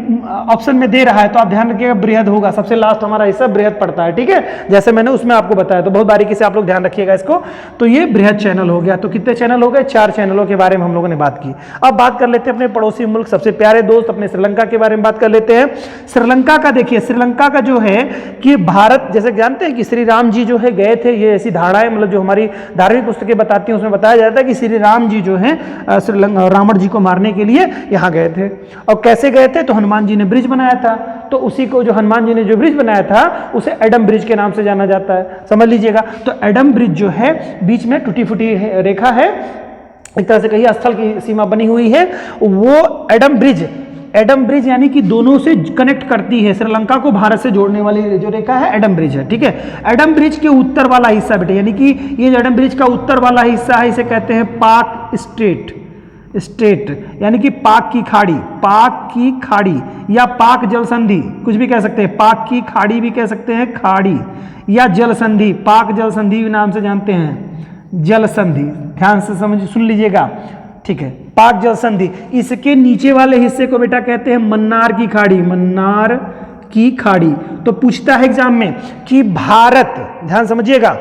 ऑप्शन में दे रहा है तो आप ध्यान रखिएगा बृहद होगा, सबसे लास्ट हमारा हिस्सा बृहद पड़ता है, ठीक है, जैसे मैंने उसमें आपको बताया, तो बहुत बारीकी से आप लोग ध्यान रखिएगा इसको। तो ये बृहद चैनल हो गया। तो कितने चैनल हो गए? 4 चैनलों के बारे में हम लोगों ने बात की। अब बात कर लेते हैं अपने पड़ोसी मुल्क, सबसे प्यारे दोस्त अपने श्रीलंका के बारे में बात कर लेते हैं। श्रीलंका का देखिए, श्रीलंका का जो है कि भारत, जैसे जानते हैं कि श्री राम जी जो है गए थे, ये ऐसी धारणाएं मतलब जो हमारी धार्मिक पुस्तकें बताती हैं उसमें बताया जाता है कि श्री राम जी जो है श्रीलंका रावण जी को मारने के लिए यहाँ गए थे। और कैसे गए थे? तो हनुमान जी ने ब्रिज बनाया था, तो उसी को जो हनुमान जी ने जो ब्रिज बनाया था उसे एडम ब्रिज के नाम से जाना जाता है, समझ लीजिएगा। तो एडम ब्रिज जो है बीच में टूटी फूटी रेखा है, एक तरह से कहिए स्थल की सीमा बनी हुई है, वो एडम ब्रिज यानी कि दोनों से कनेक्ट करती है, श्रीलंका को भारत से जोड़ने वाली जो रेखा है एडम ब्रिज है, ठीक है। एडम ब्रिज के उत्तर वाला हिस्सा बेटे, यानी कि ये जो एडम ब्रिज का उत्तर वाला हिस्सा है इसे कहते हैं पाक स्टेट, यानी कि पाक की खाड़ी या पाक जल संधि, कुछ भी कह सकते हैं, पाक की खाड़ी भी कह सकते हैं, खाड़ी या जल संधि, पाक जल संधि नाम से जानते हैं, जल संधि, ध्यान से सुन लीजिएगा, ठीक है, पाक जल संधि। इसके नीचे वाले हिस्से को बेटा कहते हैं मन्नार की खाड़ी। तो पूछता है एग्जाम में कि भारत, ध्यान समझिएगा,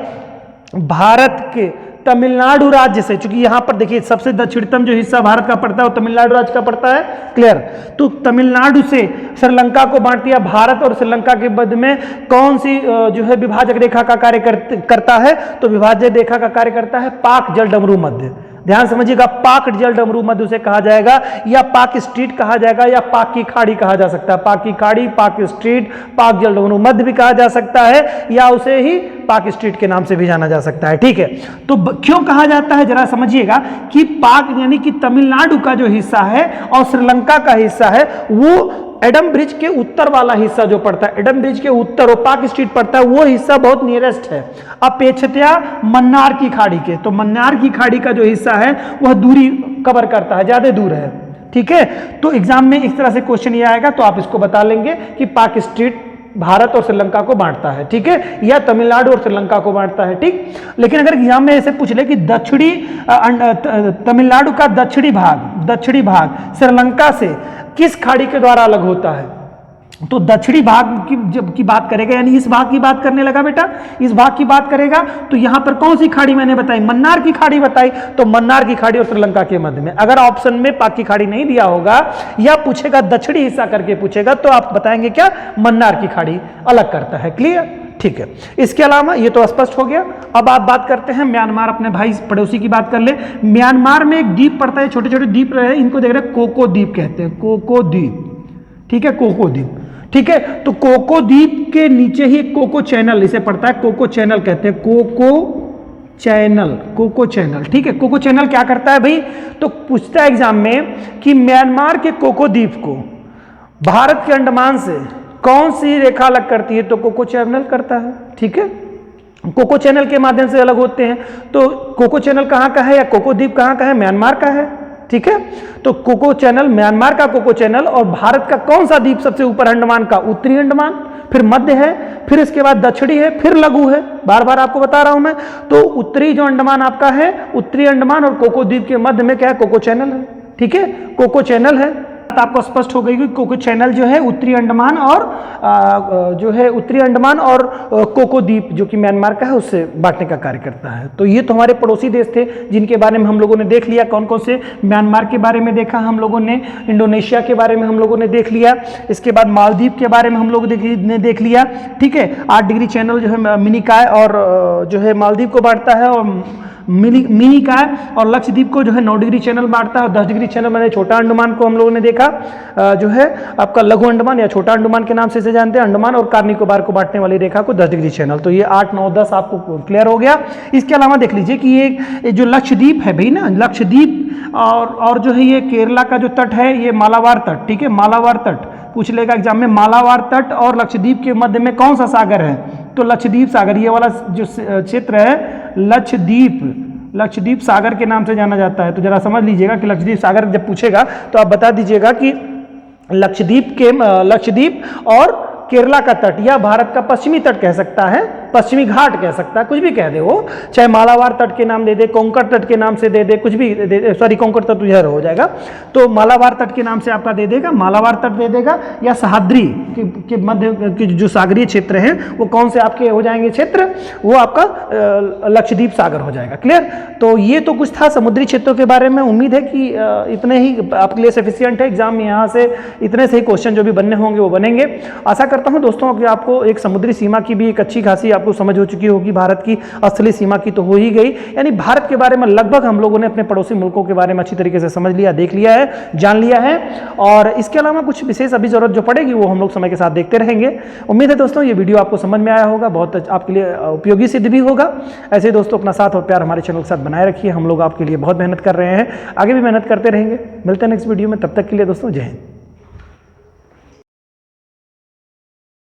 भारत के तमिलनाडु राज्य से, चूंकि यहां पर देखिए सबसे दक्षिणतम जो हिस्सा भारत का पड़ता है वो तमिलनाडु राज्य का पड़ता है, क्लियर। तो तमिलनाडु से श्रीलंका को बांट दिया। भारत और श्रीलंका के मध्य में कौन सी जो है विभाजक रेखा का कार्य करता है? तो विभाजक रेखा का कार्य करता है पाक जल डमरू मध्य। ध्यान समझिएगा, पाक जल डमरू मध्य उसे कहा जाएगा, या पाक स्ट्रीट कहा जाएगा, या पाक की खाड़ी कहा जा सकता है। पाक की खाड़ी, पाक स्ट्रीट, पाक जल डमरू मध्य भी कहा जा सकता है, या उसे ही पाक स्ट्रीट के नाम से भी जाना जा सकता है, ठीक है। तो क्यों कहा जाता है जरा समझिएगा कि पाक यानी कि तमिलनाडु का जो हिस्सा है और श्रीलंका का हिस्सा है वो एडम ब्रिज के उत्तर वाला हिस्सा जो पड़ता है, एडम ब्रिज के उत्तर और पाक स्ट्रीट पड़ता है, वो हिस्सा बहुत नियरेस्ट है अपेक्षितया मन्नार की खाड़ी के। तो मन्नार की खाड़ी का जो हिस्सा है वह दूरी कवर करता है, ज्यादा दूर है, ठीक है। तो एग्जाम में इस तरह से क्वेश्चन ये आएगा, तो आप इसको बता लेंगे कि पाक स्ट्रीट भारत और श्रीलंका को बांटता है, ठीक है, या तमिलनाडु और श्रीलंका को बांटता है, ठीक। लेकिन अगर एग्जाम में ऐसे पूछ ले कि दक्षिणी तमिलनाडु का दक्षिणी भाग श्रीलंका से किस खाड़ी के द्वारा अलग होता है, तो दक्षिणी भाग की बात करेगा, यानी इस भाग की बात करने लगा बेटा, इस भाग की बात करेगा। तो यहां पर कौन सी खाड़ी मैंने बताई? मन्नार की खाड़ी बताई। तो मन्नार की खाड़ी और श्रीलंका के मध्य में, अगर ऑप्शन में पाक की खाड़ी नहीं दिया होगा या पूछेगा दक्षिणी हिस्सा करके पूछेगा, तो आप बताएंगे क्या? मन्नार की खाड़ी अलग करता है, क्लियर, ठीक है। इसके अलावा ये तो स्पष्ट हो गया। अब आप बात करते हैं म्यांमार, अपने भाई पड़ोसी की बात कर ले। म्यांमार में एक द्वीप पड़ता है, छोटे छोटे द्वीप रहे, इनको देख रहे कोको द्वीप कहते हैं, कोको द्वीप, ठीक है, कोको द्वीप, ठीक है। तो कोको द्वीप के नीचे ही कोको चैनल इसे पड़ता है, कोको चैनल कहते हैं, कोको चैनल, ठीक है। कोको चैनल क्या करता है भाई? तो पूछता है एग्जाम में कि म्यांमार के कोको द्वीप को भारत के अंडमान से कौन सी रेखा अलग करती है? तो कोको चैनल करता है, ठीक है। कोको चैनल के माध्यम से अलग होते हैं। तो कोको चैनल कहां का है या कोको द्वीप कहां का है? म्यांमार का है, ठीक है। तो कोको चैनल, म्यांमार का कोको चैनल, और भारत का कौन सा द्वीप सबसे ऊपर? अंडमान का, उत्तरी अंडमान, फिर मध्य है, फिर इसके बाद दक्षिणी है, फिर लघु है, बार बार आपको बता रहा हूं मैं। तो उत्तरी जो अंडमान आपका है, उत्तरी अंडमान और कोको द्वीप के मध्य में क्या है? कोको चैनल है, ठीक है, कोको चैनल है। आपको स्पष्ट हो गई कि कोको चैनल जो है उत्तरी अंडमान और कोको द्वीप जो कि म्यांमार का है उससे बांटने का कार्य करता है। तो ये तो हमारे पड़ोसी देश थे जिनके बारे में हम लोगों ने देख लिया। कौन कौन से? म्यांमार के बारे में देखा हम लोगों ने, इंडोनेशिया के बारे में हम लोगों ने देख लिया, इसके बाद मालदीव के बारे में हम लोग ने देख लिया, ठीक है। 8 डिग्री चैनल जो है मिनिकाय और जो है मालदीव को बांटता है, और मिनिकाय और लक्षद्वीप को जो है 9 डिग्री चैनल बांटता है, और 10 डिग्री चैनल मैंने छोटा अंडमान को हम लोगों ने देखा, जो है आपका लघु अंडमान या छोटा अंडमान के नाम से इसे जानते हैं, अंडमान और कार निकोबार को बांटने वाली रेखा को 10 डिग्री चैनल। तो ये 8, 9, 10 आपको क्लियर हो गया। इसके अलावा देख लीजिए कि ये जो लक्षद्वीप है भाई ना, लक्षद्वीप और जो है ये केरला का जो तट है ये मालाबार तट, ठीक है, मालाबार तट पूछ लेगा एग्जाम में। मालाबार तट और लक्षद्वीप के मध्य में कौन सा सागर है? तो लक्षद्वीप सागर, ये वाला जो क्षेत्र है लक्षद्वीप सागर के नाम से जाना जाता है। तो जरा समझ लीजिएगा कि लक्षद्वीप सागर जब पूछेगा तो आप बता दीजिएगा कि लक्षद्वीप और केरला का तट या भारत का पश्चिमी तट कह सकता है पश्चिमी घाट कह सकता है, कुछ भी कह दे वो, चाहे मालाबार तट के नाम दे दे, कोंकण तट के नाम से दे दे, कुछ भी सॉरी कोंकण तट इधर हो जाएगा, तो मालाबार तट के नाम से आपका दे देगा, मालाबार तट दे देगा, या सह्याद्री के मध्य के जो सागरीय क्षेत्र हैं वो कौन से आपके हो जाएंगे क्षेत्र, वो आपका लक्षद्वीप सागर हो जाएगा। क्लियर? तो ये तो कुछ था समुद्री क्षेत्रों के बारे में। उम्मीद है कि इतने ही आपके लिए सफिशिएंट है। एग्जाम में यहाँ से इतने से ही क्वेश्चन जो भी बनने होंगे वो बनेंगे। आशा करता हूँ दोस्तों कि आपको एक समुद्री सीमा की भी एक अच्छी खासी आपको समझ हो चुकी होगी। भारत की असली सीमा की तो हो ही गई, यानी भारत के बारे में लगभग हम लोगों ने अपने पड़ोसी मुल्कों के बारे में अच्छी तरीके से समझ लिया, देख लिया है, जान लिया है। और इसके अलावा कुछ विशेष अभी जरूरत जो पड़ेगी वो हम लोग समय के साथ देखते रहेंगे। उम्मीद है दोस्तों ये वीडियो आपको समझ में आया होगा, बहुत आपके लिए उपयोगी सिद्ध भी होगा। ऐसे ही दोस्तों अपना साथ और प्यार हमारे चैनल के साथ बनाए रखिए। हम लोग आपके लिए बहुत मेहनत कर रहे हैं, आगे भी मेहनत करते रहेंगे। मिलते हैं नेक्स्ट वीडियो में, तब तक के लिए दोस्तों जय हिंद।